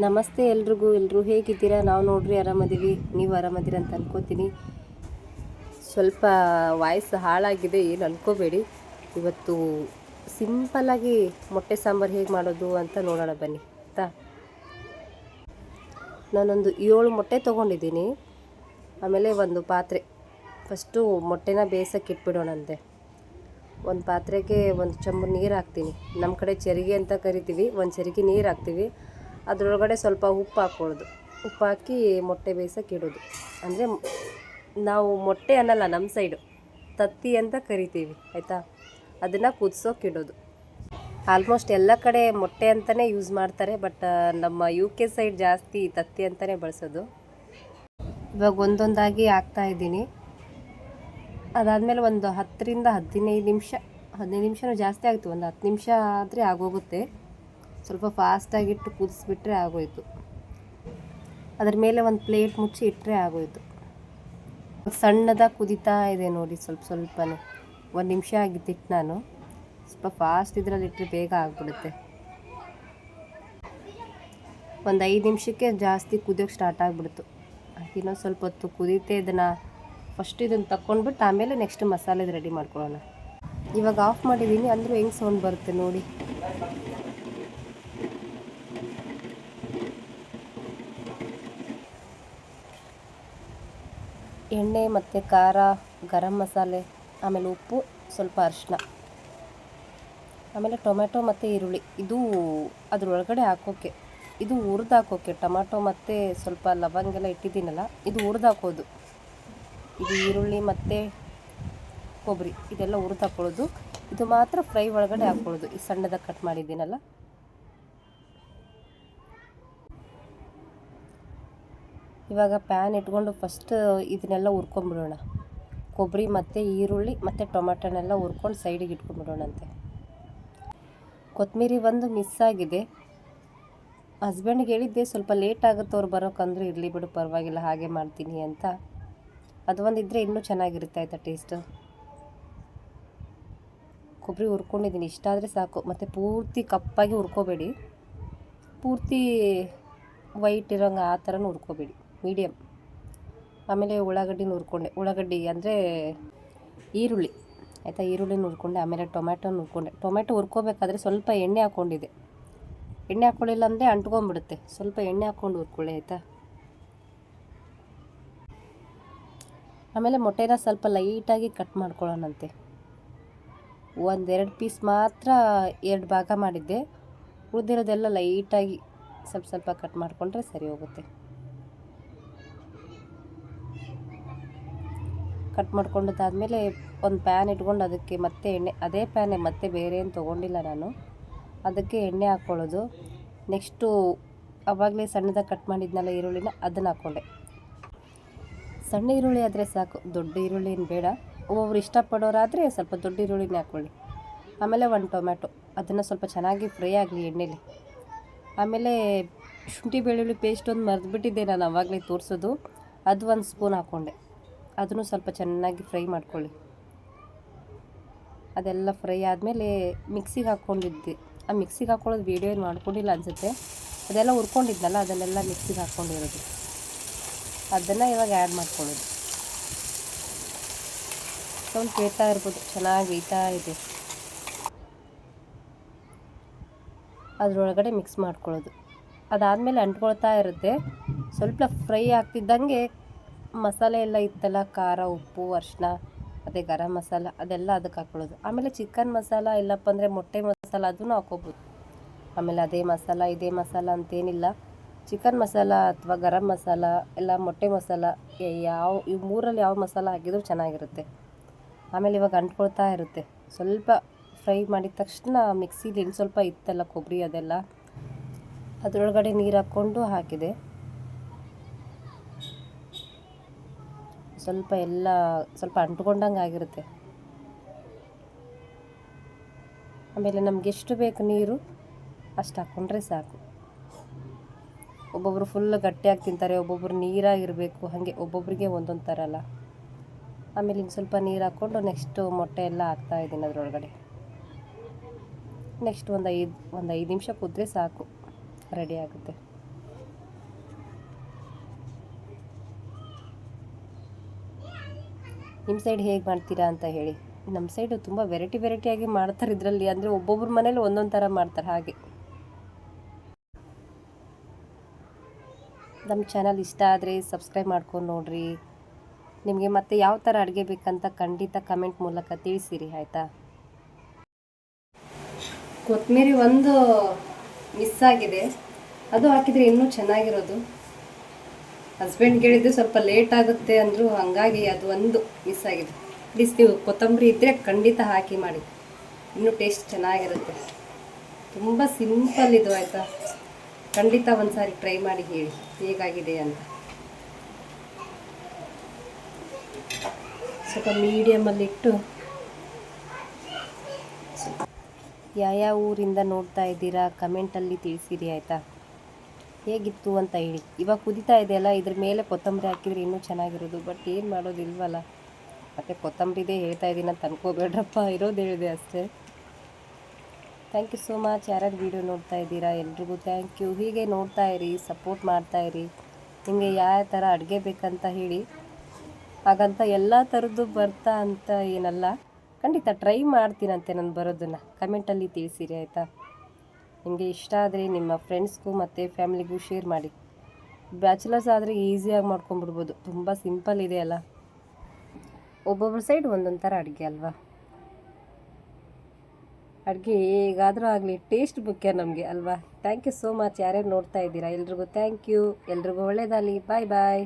ನಮಸ್ತೆ ಎಲ್ಲರೂ ಹೇಗಿದ್ದೀರಾ? ನಾವು ನೋಡ್ರಿ ಆರಾಮದೀವಿ. ನೀವು ಆರಾಮದಿರ ಅಂತ ಅನ್ಕೋತೀನಿ. ಸ್ವಲ್ಪ ವಾಯ್ಸ್ ಹಾಳಾಗಿದೆ, ಏನು ಅನ್ಕೋಬೇಡಿ. ಇವತ್ತು ಸಿಂಪಲ್ಲಾಗಿ ಮೊಟ್ಟೆ ಸಾಂಬಾರು ಹೇಗೆ ಮಾಡೋದು ಅಂತ ನೋಡೋಣ ಬನ್ನಿ ಆಯಿತಾ. ನಾನೊಂದು 7 ಮೊಟ್ಟೆ ತೊಗೊಂಡಿದ್ದೀನಿ. ಆಮೇಲೆ ಒಂದು ಪಾತ್ರೆ, ಫಸ್ಟು ಮೊಟ್ಟೆನ ಬೇಯಿಸೋಕೆ ಇಟ್ಬಿಡೋಣಂತೆ. ಒಂದು ಪಾತ್ರೆಗೆ ಒಂದು ಚಂಬು ನೀರು ಹಾಕ್ತೀನಿ. ನಮ್ಮ ಕಡೆ ಚೆರಿಗೆ ಅಂತ ಕರಿತೀವಿ. ಒಂದು ಚೆರಿಗೆ ನೀರು ಹಾಕ್ತೀವಿ. ಅದರೊಳಗಡೆ ಸ್ವಲ್ಪ ಉಪ್ಪು ಹಾಕ್ಕೊಳ್ಳೋದು. ಉಪ್ಪು ಹಾಕಿ ಮೊಟ್ಟೆ ಬೇಯಿಸೋಕೆ ಇಡೋದು. ಅಂದರೆ ನಾವು ಮೊಟ್ಟೆ ಅನ್ನಲ್ಲ, ನಮ್ಮ ಸೈಡು ತತ್ತಿ ಅಂತ ಕರಿತೀವಿ ಆಯಿತಾ. ಅದನ್ನು ಕುದಿಸೋಕೆ ಇಡೋದು. ಆಲ್ಮೋಸ್ಟ್ ಎಲ್ಲ ಕಡೆ ಮೊಟ್ಟೆ ಅಂತಲೇ ಯೂಸ್ ಮಾಡ್ತಾರೆ, ಬಟ್ ನಮ್ಮ UK ಸೈಡ್ ಜಾಸ್ತಿ ತತ್ತಿ ಅಂತಲೇ ಬಳಸೋದು. ಇವಾಗ ಒಂದೊಂದಾಗಿ ಹಾಕ್ತಾಯಿದ್ದೀನಿ. ಅದಾದಮೇಲೆ ಒಂದು 10ರಿಂದ 15 ನಿಮಿಷ, 15 ನಿಮಿಷನೂ ಜಾಸ್ತಿ ಆಯಿತು, ಒಂದು 10 ನಿಮಿಷ ಆದರೆ ಆಗೋಗುತ್ತೆ. ಸ್ವಲ್ಪ ಫಾಸ್ಟಾಗಿಟ್ಟು ಕುದಿಸ್ಬಿಟ್ರೆ ಆಗೋಯ್ತು. ಅದ್ರ ಮೇಲೆ ಒಂದು ಪ್ಲೇಟ್ ಮುಚ್ಚಿ ಇಟ್ಟರೆ ಆಗೋಯ್ತು. ಸಣ್ಣದಾಗಿ ಕುದೀತಾ ಇದೆ ನೋಡಿ, ಸ್ವಲ್ಪನೇ. 1 ನಿಮಿಷ ಆಗಿತ್ತಿಟ್ಟು ನಾನು. ಸ್ವಲ್ಪ ಫಾಸ್ಟ್ ಇದರಲ್ಲಿ ಇಟ್ಟರೆ ಬೇಗ ಆಗಿಬಿಡುತ್ತೆ. ಒಂದು 5 ನಿಮಿಷಕ್ಕೆ ಜಾಸ್ತಿ ಕುದಿಯೋಕ್ಕೆ ಸ್ಟಾರ್ಟ್ ಆಗಿಬಿಡ್ತು. ಇನ್ನೊಂದು ಸ್ವಲ್ಪ ಹೊತ್ತು ಕುದೀತೆ. ಇದನ್ನು ತಗೊಂಡ್ಬಿಟ್ಟು ಆಮೇಲೆ ನೆಕ್ಸ್ಟ್ ಮಸಾಲೆದು ರೆಡಿ ಮಾಡ್ಕೊಳ್ಳೋಣ. ಇವಾಗ ಆಫ್ ಮಾಡಿದ್ದೀನಿ, ಅಂದರೂ ಹೆಂಗೆ ಸೌಂಡ್ ಬರುತ್ತೆ ನೋಡಿ. ಎಣ್ಣೆ ಮತ್ತು ಖಾರ, ಗರಂ ಮಸಾಲೆ, ಆಮೇಲೆ ಉಪ್ಪು, ಸ್ವಲ್ಪ ಅರಿಶಿನ, ಆಮೇಲೆ ಟೊಮೆಟೊ ಮತ್ತು ಈರುಳ್ಳಿ. ಇದು ಅದರೊಳಗಡೆ ಹಾಕೋಕ್ಕೆ, ಇದು ಹುರಿದು ಹಾಕೋಕ್ಕೆ. ಟೊಮೆಟೊ ಮತ್ತು ಸ್ವಲ್ಪ ಲವಂಗೆಲ್ಲ ಇಟ್ಟಿದ್ದೀನಲ್ಲ, ಇದು ಹುರಿದು ಹಾಕೋದು. ಇದು ಈರುಳ್ಳಿ ಮತ್ತು ಕೊಬ್ಬರಿ ಇದೆಲ್ಲ ಹುರಿದು ಹಾಕ್ಕೊಳ್ಳೋದು. ಇದು ಮಾತ್ರ ಫ್ರೈ ಒಳಗಡೆ ಹಾಕ್ಕೊಳ್ಳೋದು. ಈ ಸಣ್ಣದಾಗಿ ಕಟ್ ಮಾಡಿದ್ದೀನಲ್ಲ. ಇವಾಗ ಪ್ಯಾನ್ ಇಟ್ಕೊಂಡು ಫಸ್ಟ್ ಇದನ್ನೆಲ್ಲ ಹುರ್ಕೊಂಬಿಡೋಣ. ಕೊಬ್ಬರಿ ಮತ್ತು ಈರುಳ್ಳಿ ಮತ್ತು ಟೊಮೆಟೊನೆಲ್ಲ ಹುರ್ಕೊಂಡು ಸೈಡಿಗೆ ಇಟ್ಕೊಂಬಿಡೋಣಂತೆ. ಕೊತ್ತಂಬರಿ ಒಂದು ಮಿಸ್ ಆಗಿದೆ. ಹಸ್ಬೆಂಡ್ಗೆ ಹೇಳಿದ್ದೆ ಸ್ವಲ್ಪ ಲೇಟ್ ಆಗುತ್ತೆ ಅವ್ರು ಬರೋಕ್ಕಂದ್ರೆ, ಇರಲಿ ಬಿಡು ಪರವಾಗಿಲ್ಲ ಹಾಗೆ ಮಾಡ್ತೀನಿ ಅಂತ. ಅದು ಒಂದಿದ್ದರೆ ಇನ್ನೂ ಚೆನ್ನಾಗಿರುತ್ತೆ ಆಯಿತಾ ಟೇಸ್ಟು. ಕೊಬ್ಬರಿ ಹುರ್ಕೊಂಡಿದ್ದೀನಿ, ಇಷ್ಟ ಆದರೆ ಸಾಕು. ಮತ್ತು ಪೂರ್ತಿ ಕಪ್ಪಾಗಿ ಹುರ್ಕೋಬೇಡಿ, ಪೂರ್ತಿ ವೈಟ್ ಇರೋಂಗೆ ಆ ಥರನೂ ಹುರ್ಕೋಬೇಡಿ, ಮೀಡಿಯಮ್. ಆಮೇಲೆ ಉಳ್ಳಾಗಡ್ಡಿನ ಹುರ್ಕೊಂಡೆ. ಉಳ್ಳಾಗಡ್ಡಿ ಅಂದರೆ ಈರುಳ್ಳಿ ಆಯಿತಾ. ಈರುಳ್ಳಿನ ಹುರ್ಕೊಂಡೆ. ಆಮೇಲೆ ಟೊಮೆಟೊನ ಹುರ್ಕೊಂಡೆ. ಟೊಮೆಟೊ ಹುರ್ಕೋಬೇಕಾದ್ರೆ ಸ್ವಲ್ಪ ಎಣ್ಣೆ ಹಾಕ್ಕೊಂಡಿದ್ದೆ. ಎಣ್ಣೆ ಹಾಕ್ಕೊಳ್ಳಿಲ್ಲ ಅಂದರೆ ಅಂಟ್ಕೊಂಡ್ಬಿಡುತ್ತೆ. ಸ್ವಲ್ಪ ಎಣ್ಣೆ ಹಾಕ್ಕೊಂಡು ಹುರ್ಕೊಳ್ಳಿ ಆಯಿತಾ. ಆಮೇಲೆ ಮೊಟ್ಟೆನ ಸ್ವಲ್ಪ ಲೈಟಾಗಿ ಕಟ್ ಮಾಡ್ಕೊಳ್ಳೋಣಂತೆ. 1-2 ಪೀಸ್ ಮಾತ್ರ 2 ಭಾಗ ಮಾಡಿದ್ದೆ. ಉಳಿದಿರೋದೆಲ್ಲ ಲೈಟಾಗಿ ಸ್ವಲ್ಪ ಕಟ್ ಮಾಡಿಕೊಂಡ್ರೆ ಸರಿ ಹೋಗುತ್ತೆ. ಕಟ್ ಮಾಡ್ಕೊಂಡಾದ್ಮೇಲೆ ಒಂದು ಪ್ಯಾನ್ ಇಟ್ಕೊಂಡು ಅದಕ್ಕೆ ಮತ್ತೆ ಎಣ್ಣೆ, ಅದೇ ಪ್ಯಾನೆ, ಮತ್ತೆ ಬೇರೆ ಏನು ತೊಗೊಂಡಿಲ್ಲ ನಾನು. ಅದಕ್ಕೆ ಎಣ್ಣೆ ಹಾಕ್ಕೊಳ್ಳೋದು. ನೆಕ್ಸ್ಟು ಆವಾಗಲೇ ಸಣ್ಣದಾಗಿ ಕಟ್ ಮಾಡಿದ್ನಲ್ಲ ಈರುಳ್ಳಿನ, ಅದನ್ನು ಹಾಕ್ಕೊಂಡೆ. ಸಣ್ಣ ಈರುಳ್ಳಿ ಆದರೆ ಸಾಕು, ದೊಡ್ಡ ಈರುಳ್ಳಿ ಏನು ಬೇಡ. ಒಬ್ಬೊಬ್ರು ಇಷ್ಟಪಡೋರಾದರೆ ಸ್ವಲ್ಪ ದೊಡ್ಡ ಈರುಳ್ಳಿನೇ ಹಾಕ್ಕೊಳ್ಳಿ. ಆಮೇಲೆ 1 ಟೊಮೆಟೊ, ಅದನ್ನು ಸ್ವಲ್ಪ ಚೆನ್ನಾಗಿ ಫ್ರೈ ಆಗಲಿ ಎಣ್ಣೆಲಿ. ಆಮೇಲೆ ಶುಂಠಿ ಬೆಳ್ಳುಳ್ಳಿ ಪೇಸ್ಟ್ ಒಂದು ಮರೆತುಬಿಟ್ಟಿದ್ದೆ ನಾನು ಆವಾಗಲೇ ತೋರಿಸೋದು. ಅದು 1 ಸ್ಪೂನ್ ಹಾಕ್ಕೊಂಡೆ. ಅದನ್ನು ಸ್ವಲ್ಪ ಚೆನ್ನಾಗಿ ಫ್ರೈ ಮಾಡ್ಕೊಳ್ಳಿ. ಅದೆಲ್ಲ ಫ್ರೈ ಆದಮೇಲೆ ಮಿಕ್ಸಿಗೆ ಹಾಕ್ಕೊಂಡಿದ್ದೆ. ಆ ಮಿಕ್ಸಿಗೆ ಹಾಕ್ಕೊಳ್ಳೋದು ವೀಡಿಯೋ ಏನು ಮಾಡ್ಕೊಂಡಿಲ್ಲ ಅನಿಸುತ್ತೆ. ಅದೆಲ್ಲ ಹುರ್ಕೊಂಡಿದ್ನಲ್ಲ, ಅದನ್ನೆಲ್ಲ ಮಿಕ್ಸಿಗೆ ಹಾಕ್ಕೊಂಡಿರೋದು. ಅದನ್ನು ಇವಾಗ ಆ್ಯಡ್ ಮಾಡ್ಕೊಳ್ಳೋದು. ಸೌಂಡ್ ಕೇಳ್ತಾ ಇರ್ಬೋದು, ಚೆನ್ನಾಗಿ ಬೇಯ್ತಾ ಇದೆ. ಅದರೊಳಗಡೆ ಮಿಕ್ಸ್ ಮಾಡ್ಕೊಳ್ಳೋದು. ಅದಾದಮೇಲೆ ಅಂಟ್ಕೊಳ್ತಾ ಇರುತ್ತೆ. ಸ್ವಲ್ಪ ಫ್ರೈ ಆಗ್ತಿದ್ದಂಗೆ ಮಸಾಲೆ ಎಲ್ಲ ಇತ್ತಲ್ಲ, ಖಾರ, ಉಪ್ಪು, ಅರಿಶಿನ ಮತ್ತು ಗರಂ ಮಸಾಲ, ಅದೆಲ್ಲ ಅದಕ್ಕೆ ಹಾಕ್ಕೊಳ್ಳೋದು. ಆಮೇಲೆ ಚಿಕನ್ ಮಸಾಲ ಇಲ್ಲಪ್ಪ ಅಂದರೆ ಮೊಟ್ಟೆ ಮಸಾಲ ಅದನ್ನು ಹಾಕ್ಕೋಬೋದು. ಆಮೇಲೆ ಅದೇ ಮಸಾಲ ಇದೇ ಮಸಾಲ ಅಂತೇನಿಲ್ಲ. ಚಿಕನ್ ಮಸಾಲ ಅಥವಾ ಗರಂ ಮಸಾಲ ಇಲ್ಲ ಮೊಟ್ಟೆ ಮಸಾಲ, ಈ 3ರಲ್ಲಿ ಯಾವ ಮಸಾಲ ಹಾಕಿದರೂ ಚೆನ್ನಾಗಿರುತ್ತೆ. ಆಮೇಲೆ ಇವಾಗ ಅಂಟ್ಕೊಳ್ತಾ ಇರುತ್ತೆ. ಸ್ವಲ್ಪ ಫ್ರೈ ಮಾಡಿದ ತಕ್ಷಣ ಮಿಕ್ಸಿಲಿ ಇನ್ನು ಸ್ವಲ್ಪ ಇತ್ತಲ್ಲ ಕೊಬ್ಬರಿ, ಅದೆಲ್ಲ ಅದರೊಳಗಡೆ ನೀರು ಹಾಕ್ಕೊಂಡು ಹಾಕಿದೆ. ಸ್ವಲ್ಪ ಅಂಟ್ಕೊಂಡಂಗೆ ಆಗಿರುತ್ತೆ. ಆಮೇಲೆ ನಮ್ಗೆ ಎಷ್ಟು ಬೇಕು ನೀರು ಅಷ್ಟು ಹಾಕ್ಕೊಂಡ್ರೆ ಸಾಕು. ಒಬ್ಬೊಬ್ಬರು ಫುಲ್ ಗಟ್ಟಿಯಾಗಿ ತಿಂತಾರೆ, ಒಬ್ಬೊಬ್ಬರು ನೀರಾಗಿರಬೇಕು, ಹಾಗೆ ಒಬ್ಬೊಬ್ಬರಿಗೆ ಒಂದೊಂದು ಥರ ಅಲ್ಲ. ಆಮೇಲೆ ಇನ್ನು ಸ್ವಲ್ಪ ನೀರು ಹಾಕ್ಕೊಂಡು ನೆಕ್ಸ್ಟು ಮೊಟ್ಟೆ ಎಲ್ಲ ಹಾಕ್ತಾಯಿದ್ದೀನಿ ಅದರೊಳಗಡೆ. ನೆಕ್ಸ್ಟ್ ಒಂದು 5 ನಿಮಿಷ ಕುದ್ರೆ ಸಾಕು, ರೆಡಿ ಆಗುತ್ತೆ. ನಿಮ್ಮ ಸೈಡ್ ಹೇಗೆ ಮಾಡ್ತೀರಾ ಅಂತ ಹೇಳಿ. ನಮ್ಮ ಸೈಡು ತುಂಬ ವೆರೈಟಿಯಾಗಿ ಮಾಡ್ತಾರೆ ಇದರಲ್ಲಿ. ಅಂದರೆ ಒಬ್ಬೊಬ್ಬರ ಮನೇಲಿ ಒಂದೊಂದು ಥರ ಮಾಡ್ತಾರೆ ಹಾಗೆ. ನಮ್ಮ ಚಾನಲ್ ಇಷ್ಟ ಆದರೆ ಸಬ್ಸ್ಕ್ರೈಬ್ ಮಾಡ್ಕೊಂಡು ನೋಡಿರಿ. ನಿಮಗೆ ಮತ್ತೆ ಯಾವ ಥರ ಅಡುಗೆ ಬೇಕಂತ ಖಂಡಿತ ಕಮೆಂಟ್ ಮೂಲಕ ತಿಳಿಸಿರಿ ಆಯಿತಾ. ಕೊತ್ತಂಬರಿ ಒಂದು ಮಿಸ್ ಆಗಿದೆ, ಅದು ಹಾಕಿದರೆ ಇನ್ನೂ ಚೆನ್ನಾಗಿರೋದು. ಹಸ್ಬೆಂಡ್ಗೆ ಹೇಳಿದ್ದು ಸ್ವಲ್ಪ ಲೇಟ್ ಆಗುತ್ತೆ ಅಂದರು, ಹಾಗಾಗಿ ಅದು ಒಂದು ಮಿಸ್ ಆಗಿದೆ. ಪ್ಲೀಸ್ ನೀವು ಕೊತ್ತಂಬರಿ ಇದ್ದರೆ ಖಂಡಿತ ಹಾಕಿ ಮಾಡಿ, ಇನ್ನೂ ಟೇಸ್ಟ್ ಚೆನ್ನಾಗಿರುತ್ತೆ. ತುಂಬ ಸಿಂಪಲ್ ಇದು ಆಯಿತಾ. ಖಂಡಿತ ಒಂದು ಸಾರಿ ಟ್ರೈ ಮಾಡಿ ಹೇಳಿ ಹೇಗಾಗಿದೆ ಅಂತ. ಸ್ವಲ್ಪ ಮೀಡಿಯಮಲ್ಲಿಟ್ಟು, ಯಾವ ಊರಿಂದ ನೋಡ್ತಾ ಇದ್ದೀರಾ ಕಮೆಂಟಲ್ಲಿ ತಿಳಿಸಿರಿ ಆಯಿತಾ. ಹೇಗಿತ್ತು ಅಂತ ಹೇಳಿ. ಇವಾಗ ಕುದೀತಾ ಇದೆಯಲ್ಲ, ಇದ್ರ ಮೇಲೆ ಕೊತ್ತಂಬರಿ ಹಾಕಿದರೆ ಇನ್ನೂ ಚೆನ್ನಾಗಿರೋದು. ಬಟ್ ಏನು ಮಾಡೋದಿಲ್ವಲ್ಲ, ಮತ್ತು ಕೊತ್ತಂಬರಿದೇ ಹೇಳ್ತಾ ಇದ್ದೀನಿ ಅಂತ ಅನ್ಕೋಬೇಡ್ರಪ್ಪ, ಇರೋದು ಹೇಳಿದೆ ಅಷ್ಟೇ. Thank you so much. ಯಾರ್ಯಾರು ವೀಡಿಯೋ ನೋಡ್ತಾ ಇದ್ದೀರಾ ಎಲ್ರಿಗೂ ಥ್ಯಾಂಕ್ ಯು. ಹೀಗೆ ನೋಡ್ತಾ ಇರಿ, ಸಪೋರ್ಟ್ ಮಾಡ್ತಾಯಿರಿ. ನಿಮಗೆ ಯಾವ ಥರ ಅಡುಗೆ ಬೇಕಂತ ಹೇಳಿ, ಹಾಗಂತ ಎಲ್ಲ ಥರದ್ದು ಬರ್ತಾ ಅಂತ ಏನಲ್ಲ, ಖಂಡಿತ ಟ್ರೈ ಮಾಡ್ತೀನಂತೆ ನಾನು ಬರೋದನ್ನು. ಕಮೆಂಟಲ್ಲಿ ತಿಳಿಸಿರಿ ಆಯಿತಾ. ನಿಮಗೆ ಇಷ್ಟ ಆದರೆ ನಿಮ್ಮ ಫ್ರೆಂಡ್ಸ್ಗೂ ಮತ್ತು ಫ್ಯಾಮಿಲಿಗೂ ಶೇರ್ ಮಾಡಿ. ಬ್ಯಾಚುಲರ್ಸ್ ಆದರೆ ಈಸಿಯಾಗಿ ಮಾಡ್ಕೊಂಬಿಡ್ಬೋದು, ತುಂಬ ಸಿಂಪಲ್ ಇದೆ ಅಲ್ಲ. ಒಬ್ಬೊಬ್ಬರ ಸೈಡ್ ಒಂದೊಂದು ಥರ ಅಡುಗೆ ಅಲ್ವಾ. ಅಡುಗೆ ಹೇಗಾದರೂ ಆಗಲಿ ಟೇಸ್ಟ್ ಮುಖ್ಯ ನಮಗೆ ಅಲ್ವಾ. Thank you so much. ಯಾರ್ಯಾರು ನೋಡ್ತಾ ಇದ್ದೀರಾ ಎಲ್ರಿಗೂ ಥ್ಯಾಂಕ್ ಯು. ಎಲ್ರಿಗೂ ಒಳ್ಳೆಯದಾಗಲಿ. ಬಾಯ್ ಬಾಯ್.